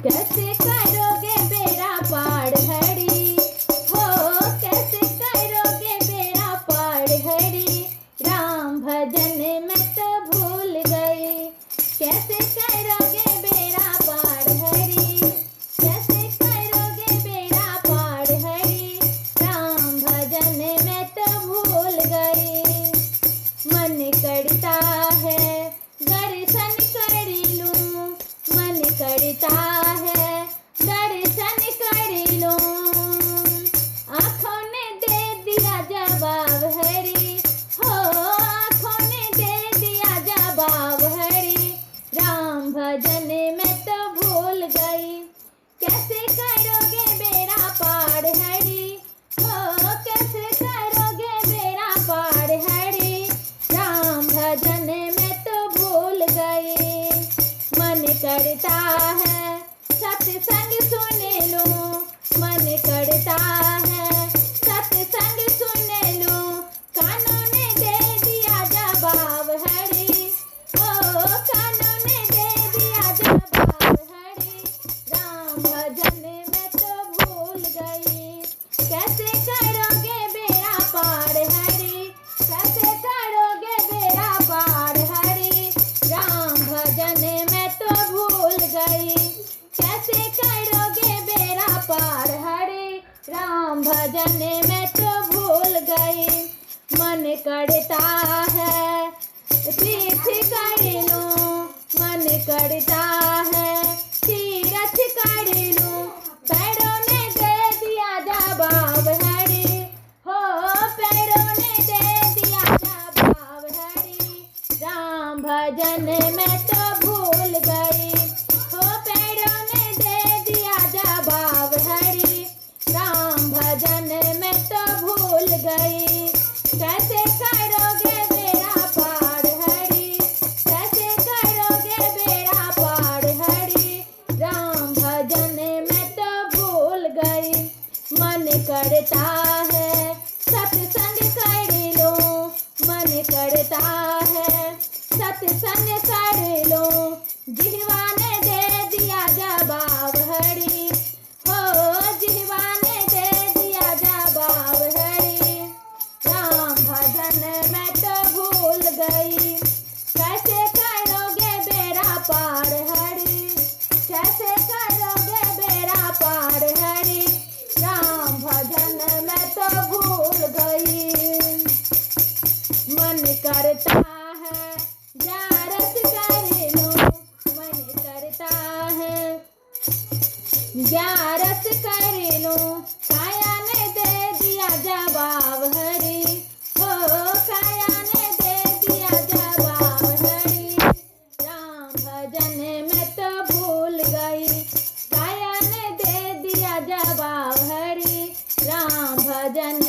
कैसे करोगे बेड़ा पार हरि, हो कैसे करोगे बेड़ा पार हरि, राम भजन में तो भूल गई। कैसे करोगे बेड़ा पार हरि, कैसे करोगे बेड़ा पार हरि, राम भजन में तो भूल गई। मन करता है दर्शन कर लूं, मन करता है दर्शन कर लूं, आँखों ने दे दिया जवाब हरि, हो आँखों ने दे दिया जवाब हरि, राम भजन में तो भूल गई। कैसे करोगे बेड़ा पार हरि, हो कैसे करोगे बेड़ा पार हरि, राम भजन में तो भूल गई। मन करता है सत्संग सुन लूं, मन करता है सत्संग सुन लूं, कानों ने दे दिया जवाब हरि, ओ कानों ने दे दिया जवाब हरि, राम भजन में तो भूल गई। कैसे करोगे बेड़ा पार हरि, कैसे करोगे बेड़ा पार हरि, राम भजन में तो भूल गई। कैसे करोगे बेड़ा पार हरि, राम भजन में तो भूल गई। मन करता है तीर्थ कर लूं, मन करता है तीरथ कर लूं, पैरों ने दे दिया जवाब हरि, हो पैरों ने दे दिया जवाब हरि, राम भजन में तो भूल गई। हो पैरों ने दे दिया जवाब हरि, राम भजन में तो भूल गई। कैसे करोगे बेड़ा पार हरि, कैसे करोगे बेड़ा पार हरि, राम भजन में तो भूल गई। मन करता है सत्संग कर लूं, मन करता है सत्संग कर लूं, जिह्वा ने दे दिया जवाब हरि, हो जिह्वा ने दे दिया जवाब हरि, राम भजन में तो भूल गई। कैसे करोगे बेड़ा पार हरि, कैसे करोगे बेड़ा पार हरि, राम भजन में तो भूल गई। मन करता है ग्यारस कर लूं, मन करता है ग्यारस कर लूं, काया ने दे दिया जवाब हरि, हो काया ने दे दिया जवाब हरि, राम भजन में तो भूल गई। काया ने दे दिया जवाब हरि, राम भजन